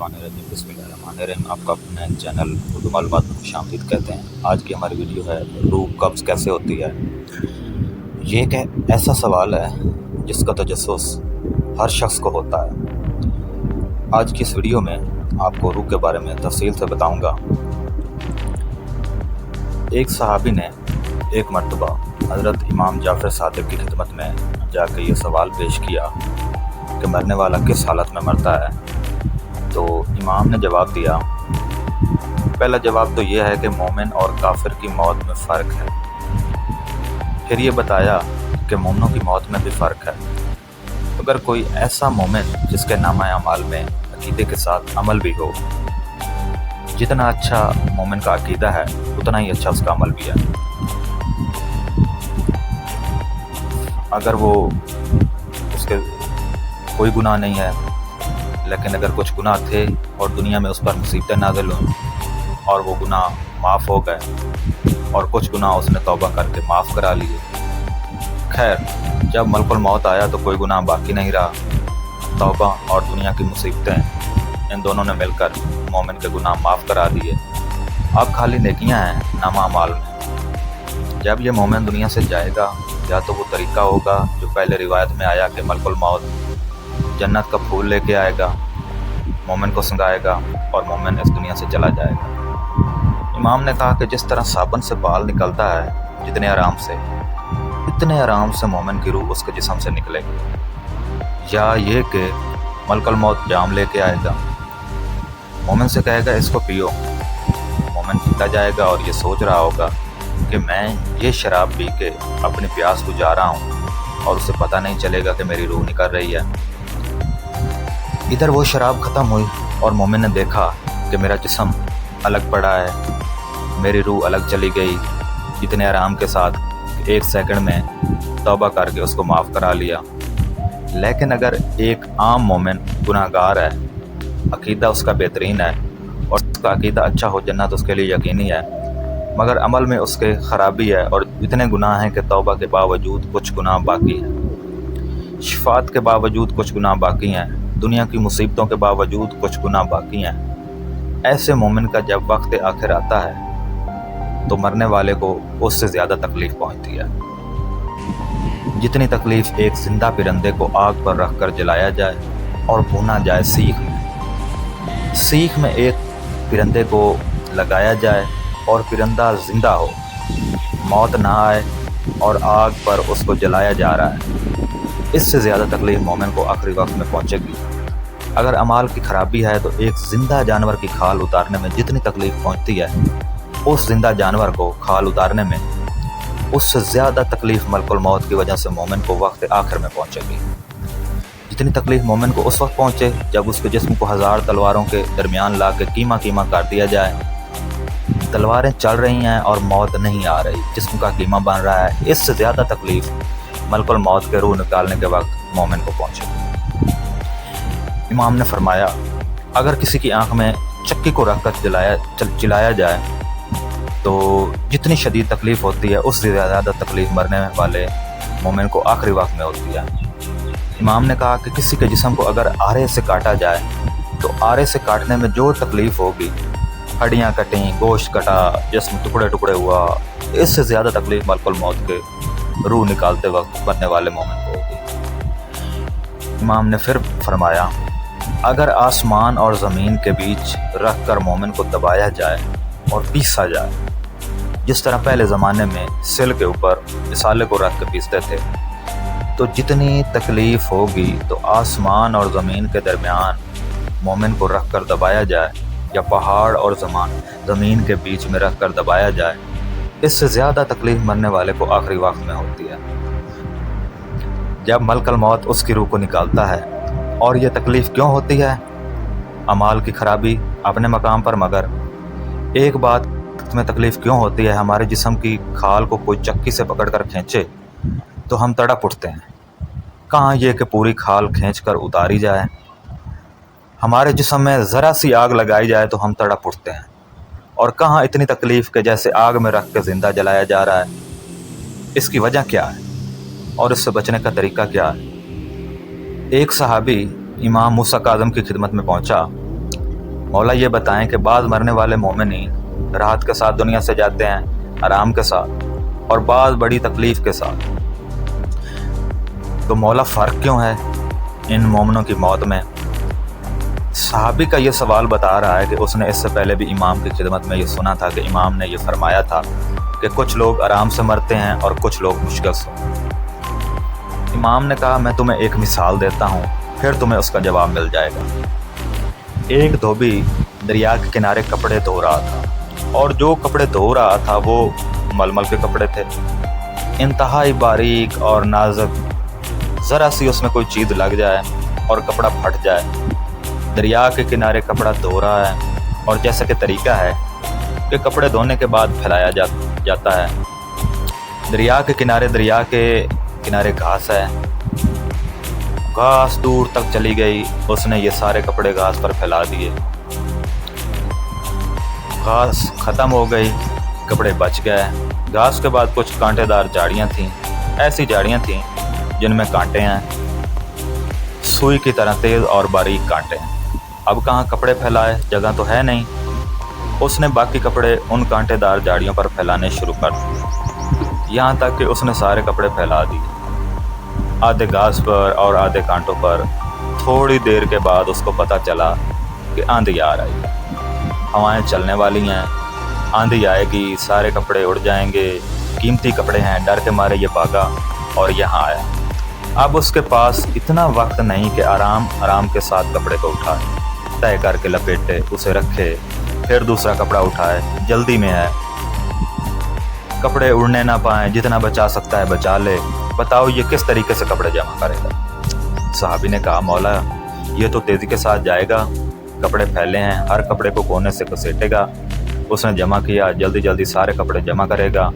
मिनशैतानिर्रजीम बिस्मिल्लाहिर्रहमानिर्रहीम। आपका अपने चैनल उर्दू मालूमात में खुशामदीद कहते हैं। आज की हमारी वीडियो है रूह कब्ज़ कैसे होती है। ये एक ऐसा सवाल है जिसका तजस्सुस हर शख्स को होता है। आज की इस वीडियो में आपको रूह के बारे में तफसील से बताऊंगा। एक सहाबी ने एक मर्तबा हज़रत इमाम जाफ़र सादिक़ की खिदमत में जाकर ये सवाल पेश किया कि मरने वाला किस हालत में मरता है। तो इमाम ने जवाब दिया, पहला जवाब तो यह है कि मोमिन और काफिर की मौत में फ़र्क है। फिर ये बताया कि मोमिनों की मौत में भी फ़र्क है। अगर कोई ऐसा मोमिन जिसके नामा अमाल में अकीदे के साथ अमल भी हो, जितना अच्छा मोमिन का अकीदा है उतना ही अच्छा उसका अमल भी है। अगर वो उसके कोई गुनाह नहीं है, लेकिन अगर कुछ गुनाह थे और दुनिया में उस पर मुसीबतें नाज़िल हुई और वो गुनाह माफ़ हो गए और कुछ गुनाह उसने तौबा करके माफ़ करा लिए। खैर, जब मलकुल मौत आया तो कोई गुनाह बाकी नहीं रहा। तौबा और दुनिया की मुसीबतें, इन दोनों ने मिलकर मोमिन के गुनाह माफ़ करा दिए। अब खाली नेकियां हैं नामा अमाल में। जब ये मोमिन दुनिया से जाएगा, या तो वो तरीका होगा जो पहले रिवायत में आया कि मलकुल मौत जन्नत का फूल लेके आएगा, मोमिन को संगाएगा और मोमिन इस दुनिया से चला जाएगा। इमाम ने कहा कि जिस तरह साबुन से बाल निकलता है जितने आराम से, इतने आराम से मोमिन की रूह उसके जिस्म से निकलेगी। या ये कि मलकुल मौत जाम लेके आएगा, मोमिन से कहेगा इसको पियो। मोमिन पीता जाएगा और ये सोच रहा होगा कि मैं ये शराब पी के अपनी प्यास बुझा रहा हूँ और उसे पता नहीं चलेगा कि मेरी रूह निकल रही है। इधर वो शराब ख़त्म हुई और मोमिन ने देखा कि मेरा जिस्म अलग पड़ा है, मेरी रूह अलग चली गई। इतने आराम के साथ 1 सेकंड में तौबा करके उसको माफ़ करा लिया। लेकिन अगर एक आम मोमिन गुनाहगार है, अकीदा उसका बेहतरीन है और उसका अकीदा अच्छा हो, जन्नत उसके लिए यकीनी है, मगर अमल में उसके ख़राबी है और इतने गुनाह हैं कि तौबा के बावजूद कुछ गुनाह बाकी हैं, शिफात के बावजूद कुछ गुनाह बाकी हैं, दुनिया की मुसीबतों के बावजूद कुछ गुनाह बाकी हैं। ऐसे मोमिन का जब वक्त आखिर आता है तो मरने वाले को उससे ज़्यादा तकलीफ़ पहुंचती है जितनी तकलीफ़ एक ज़िंदा परिंदे को आग पर रख कर जलाया जाए और भुना जाए सीख में एक परिंदे को लगाया जाए और परिंदा ज़िंदा हो, मौत ना आए और आग पर उसको जलाया जा रहा है। इससे ज़्यादा तकलीफ़ मोमिन को आखिरी वक्त में पहुंचेगी। अगर अमाल की ख़राबी है तो एक ज़िंदा जानवर की खाल उतारने में जितनी तकलीफ़ पहुंचती है, उस ज़िंदा जानवर को खाल उतारने में उससे ज़्यादा तकलीफ़ मलकुल मौत की वजह से मोमिन को वक्त आखिर में पहुंचेगी। जितनी तकलीफ़ मोमिन को उस वक्त पहुंचे जब उसके जिस्म को 1000 तलवारों के दरमियान ला के कीमा कीमा कर दिया जाए। तलवारें चल रही हैं और मौत नहीं आ रही, जिस्म का कीमा बन रहा है। इससे ज़्यादा तकलीफ़ मलकुल मौत के रूह निकालने के वक्त मोमिन को पहुंचेगी। इमाम ने फरमाया, अगर किसी की आंख में चक्की को रख कर चिल्लाया जाए तो जितनी शदीद तकलीफ़ होती है उससे ज़्यादा तकलीफ़ मरने वाले मोमिन को आखिरी वक्त में होती है। इमाम ने कहा कि किसी के जिस्म को अगर आरे से काटा जाए तो आरे से काटने में जो तकलीफ़ होगी, हड्डियाँ कटी, गोश्त कटा, जिस्म टुकड़े टुकड़े हुआ, इससे ज़्यादा तकलीफ़ मलकुल मौत के रूह निकालते वक्त मरने वाले मोमिन को होगी। इमाम ने फिर फरमाया, अगर आसमान और ज़मीन के बीच रख कर मोमिन को दबाया जाए और पीसा जाए, जिस तरह पहले ज़माने में सिल के ऊपर मिसाले को रख कर पीसते थे, तो जितनी तकलीफ़ होगी तो आसमान और ज़मीन के दरमियान मोमिन को रख कर दबाया जाए या पहाड़ और ज़मीन के बीच में रख कर दबाया जाए, इससे ज़्यादा तकलीफ़ मरने वाले को आखिरी वक्त में होती है। जब मलकुल मौत उसकी रूह को निकालता है, और ये तकलीफ़ क्यों होती है? अमाल की ख़राबी अपने मकाम पर, मगर एक बात में तकलीफ़ क्यों होती है? हमारे जिस्म की खाल को कोई चक्की से पकड़ कर खींचे तो हम तड़प उठते हैं। कहाँ ये कि पूरी खाल खींच कर उतारी जाए। हमारे जिस्म में ज़रा सी आग लगाई जाए तो हम तड़प उठते हैं। और कहाँ इतनी तकलीफ़ के जैसे आग में रख के ज़िंदा जलाया जा रहा है। इसकी वजह क्या है और इससे बचने का तरीका क्या है? एक सहाबी इमाम मूसा काज़म की खिदमत में पहुंचा मौला ये बताएं कि बाद मरने वाले मोमिनीन राहत के साथ दुनिया से जाते हैं, आराम के साथ, और बाद बड़ी तकलीफ़ के साथ। तो मौला फ़र्क क्यों है इन मोमिनों की मौत में? सहाबी का ये सवाल बता रहा है कि उसने इससे पहले भी इमाम की खिदमत में ये सुना था कि इमाम ने ये फरमाया था कि कुछ लोग आराम से मरते हैं और कुछ लोग मुश्किल से। इमाम ने कहा, मैं तुम्हें एक मिसाल देता हूँ, फिर तुम्हें उसका जवाब मिल जाएगा। एक धोबी दरिया के किनारे कपड़े धो रहा था, और जो कपड़े धो रहा था वो मलमल के कपड़े थे, इंतहाई बारीक और नाजुक। ज़रा सी उसमें कोई चीज़ लग जाए और कपड़ा फट जाए। दरिया के किनारे कपड़ा धो रहा है, और जैसा कि तरीका है कि कपड़े धोने के बाद फैलाया जाता है। दरिया के किनारे घास है। घास दूर तक चली गई, उसने ये सारे कपड़े घास पर फैला दिए। घास ख़त्म हो गई, कपड़े बच गए। घास के बाद कुछ कांटेदार झाड़ियाँ थीं, ऐसी झाड़ियाँ थीं जिनमें कांटे हैं, सुई की तरह तेज़ और बारीक कांटे हैं। अब कहाँ कपड़े फैलाए, जगह तो है नहीं। उसने बाकी कपड़े उन कांटेदार झाड़ियों पर फैलाने शुरू कर दिए, यहाँ तक कि उसने सारे कपड़े फैला दिए, आधे घास पर और आधे कांटों पर। थोड़ी देर के बाद उसको पता चला कि आंधी आ रही है, हवाएं चलने वाली हैं, आंधी आएगी, सारे कपड़े उड़ जाएंगे, कीमती कपड़े हैं। डर के मारे ये भागा और यहाँ आया। अब उसके पास इतना वक्त नहीं कि आराम के साथ कपड़े को उठाए, तय करके लपेटे, उसे रखे, फिर दूसरा कपड़ा उठाए। जल्दी में है, कपड़े उड़ने ना पाएं, जितना बचा सकता है बचा ले। बताओ ये किस तरीके से कपड़े जमा करेगा? सहाबी ने कहा, मौला ये तो तेज़ी के साथ जाएगा, कपड़े फैले हैं, हर कपड़े को कोने से घसीटेगा। उसने जमा किया, जल्दी जल्दी सारे कपड़े जमा करेगा।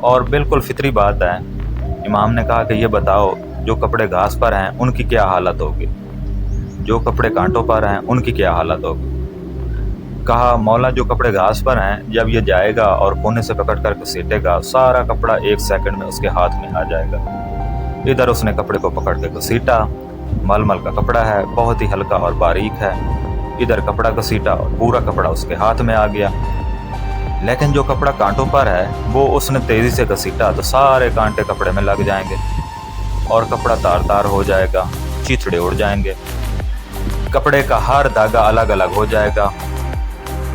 और बिल्कुल फितरी बात है। इमाम ने कहा कि ये बताओ जो कपड़े घास पर हैं उनकी क्या हालत होगी, जो कपड़े कांटों पर हैं उनकी क्या हालत होगी? कहा, मौला जो कपड़े घास पर हैं, जब ये जाएगा और कोने से पकड़ कर घसीटेगा, सारा कपड़ा 1 सेकंड में उसके हाथ में आ जाएगा। इधर उसने कपड़े को पकड़ के घसीटा, मलमल का कपड़ा है, बहुत ही हल्का और बारीक है। इधर कपड़ा घसीटा और पूरा कपड़ा उसके हाथ में आ गया। लेकिन जो कपड़ा कांटों पर है वो उसने तेज़ी से घसीटा तो सारे कांटे कपड़े में लग जाएंगे और कपड़ा तार तार हो जाएगा, चिथड़े उड़ जाएंगे, कपड़े का हर धागा अलग अलग हो जाएगा,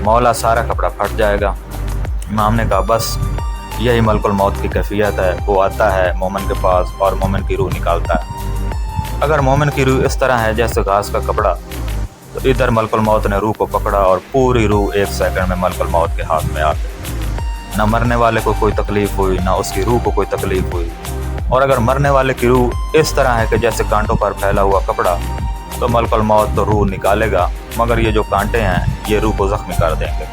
मौला सारा कपड़ा फट जाएगा। इमाम ने कहा, बस यही मलकुल मौत की कैफियत है। वो आता है मोमिन के पास और मोमिन की रूह निकालता है। अगर मोमिन की रूह इस तरह है जैसे घास का कपड़ा, तो इधर मलकुल मौत ने रूह को पकड़ा और पूरी रूह 1 सेकंड में मलकुल मौत के हाथ में आ गई। न मरने वाले को कोई तकलीफ़ हुई, ना उसकी रूह को कोई तकलीफ़ हुई। और अगर मरने वाले की रूह इस तरह है कि जैसे कांटों पर फैला हुआ कपड़ा, तो मलकुल मौत तो रूह निकालेगा, मगर ये जो कांटे हैं ये रूह को ज़ख्मी कर देंगे,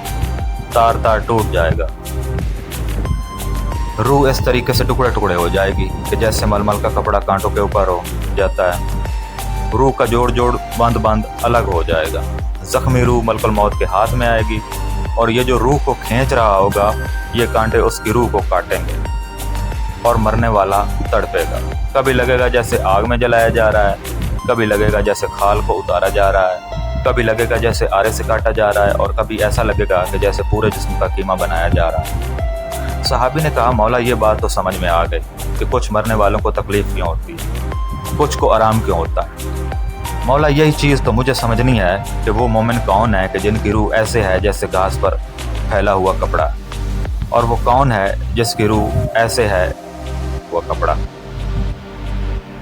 तार तार टूट जाएगा। रूह इस तरीके से टुकड़े टुकड़े हो जाएगी कि जैसे मलमल का कपड़ा कांटों के ऊपर हो जाता है। रूह का जोड़ जोड़ बंद अलग हो जाएगा। ज़ख्मी रूह मलकुल मौत के हाथ में आएगी और ये जो रूह को खींच रहा होगा, ये कांटे उसकी रूह को काटेंगे और मरने वाला तड़पेगा। कभी लगेगा जैसे आग में जलाया जा रहा है, कभी लगेगा जैसे खाल को उतारा जा रहा है, कभी लगेगा जैसे आरे से काटा जा रहा है, और कभी ऐसा लगेगा कि जैसे पूरे जिस्म का कीमा बनाया जा रहा है। सहाबी ने कहा, मौला ये बात तो समझ में आ गई कि कुछ मरने वालों को तकलीफ़ क्यों होती है, कुछ को आराम क्यों होता है। मौला यही चीज़ तो मुझे समझनी है कि वो मोमिन कौन है कि जिनकी रूह ऐसे है जैसे घास पर फैला हुआ कपड़ा, और वो कौन है जिसकी रूह ऐसे है वो कपड़ा।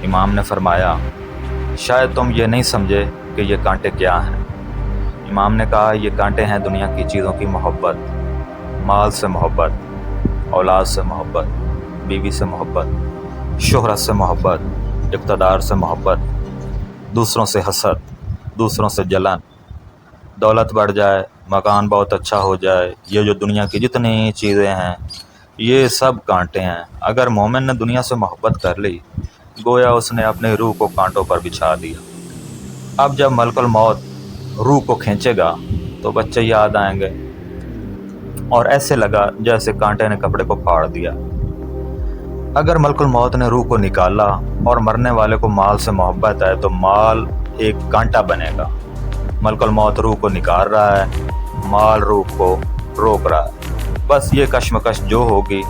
इमाम ने फरमाया, शायद तुम ये नहीं समझे कि ये कांटे क्या हैं। इमाम ने कहा, ये कांटे हैं दुनिया की चीज़ों की मोहब्बत, माल से मोहब्बत, औलाद से मोहब्बत, बीवी से मोहब्बत, शोहरत से मोहब्बत, इक़्तिदार से मोहब्बत, दूसरों से हसद, दूसरों से जलन, दौलत बढ़ जाए, मकान बहुत अच्छा हो जाए, ये जो दुनिया की जितनी चीज़ें हैं ये सब कांटे हैं। अगर मोमिन ने दुनिया से मोहब्बत कर ली, गोया उसने अपने रूह को कांटों पर बिछा दिया। अब जब मलकुल मौत रूह को खींचेगा तो बच्चे याद आएंगे और ऐसे लगा जैसे कांटे ने कपड़े को फाड़ दिया। अगर मलकुल मौत ने रूह को निकाला और मरने वाले को माल से मोहब्बत है, तो माल एक कांटा बनेगा मलकुल मौत रूह को निकाल रहा है, माल रूह को रोक रहा है। बस ये कश्मकश जो होगी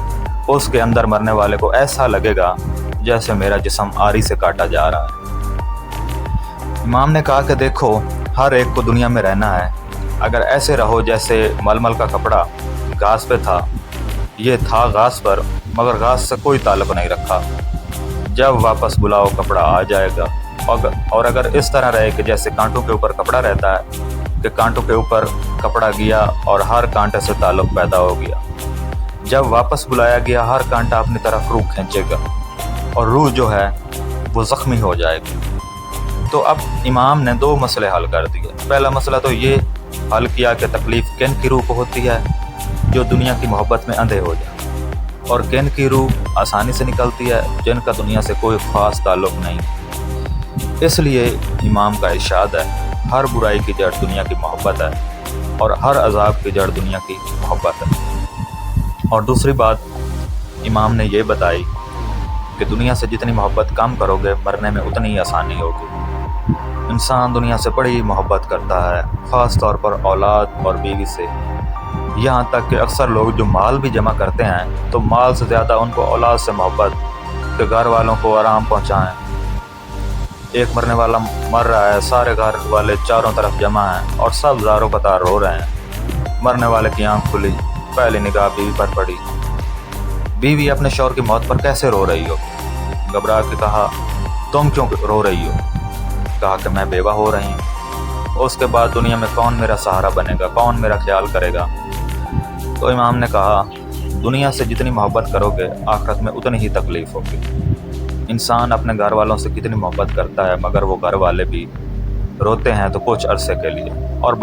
उसके अंदर मरने वाले को ऐसा लगेगा जैसे मेरा जिस्म आरी से काटा जा रहा है। इमाम ने कहा कि देखो, हर एक को दुनिया में रहना है, अगर ऐसे रहो जैसे मलमल का कपड़ा घास पे था। ये था घास पर, मगर घास से कोई ताल्लुक़ नहीं रखा। जब वापस बुलाओ कपड़ा आ जाएगा। और अगर इस तरह रहे कि जैसे कांटों के ऊपर कपड़ा रहता है, कि कांटों के ऊपर कपड़ा गया और हर कांटे से ताल्लुक़ पैदा हो गया। जब वापस बुलाया गया, हर कांटा अपनी तरफ रूह खींचेगा और रूह जो है वो ज़ख्मी हो जाएगी। तो अब इमाम ने 2 मसले हल कर दिए। पहला मसला तो ये हल किया कि तकलीफ़ किन की रूह को होती है, जो दुनिया की मोहब्बत में अंधे हो जाए, और किन की रूह आसानी से निकलती है, जिनका दुनिया से कोई ख़ास ताल्लुक़ नहीं। इसलिए इमाम का इरशाद है, हर बुराई की जड़ दुनिया की मोहब्बत है और हर अज़ाब की जड़ दुनिया की मोहब्बत है। और दूसरी बात इमाम ने ये बताई कि दुनिया से जितनी मोहब्बत कम करोगे, मरने में उतनी ही आसानी होगी। इंसान दुनिया से बड़ी मोहब्बत करता है, ख़ास तौर पर औलाद और बीवी से। यहाँ तक कि अक्सर लोग जो माल भी जमा करते हैं, तो माल से ज़्यादा उनको औलाद से मोहब्बत, कि घर वालों को आराम पहुँचाएँ। एक मरने वाला मर रहा है, सारे घर वाले चारों तरफ जमा हैं और सब ज़ारों कतार रो रहे हैं। मरने वाले की आँख खुली, पहली निगाह बीवी पर पड़ी। बीवी अपने शौहर की मौत पर कैसे रो रही हो? घबरा के कहा, तुम क्यों रो रही हो? कहा कि मैं बेवा हो रही हूँ। उसके बाद दुनिया में कौन मेरा सहारा बनेगा, कौन मेरा ख्याल करेगा? तो इमाम ने कहा, दुनिया से जितनी मोहब्बत करोगे, आखिरत में उतनी ही तकलीफ़ होगी। इंसान अपने घर वालों से कितनी मोहब्बत करता है, मगर वो घर वाले भी रोते हैं तो कुछ अरसे के लिए, और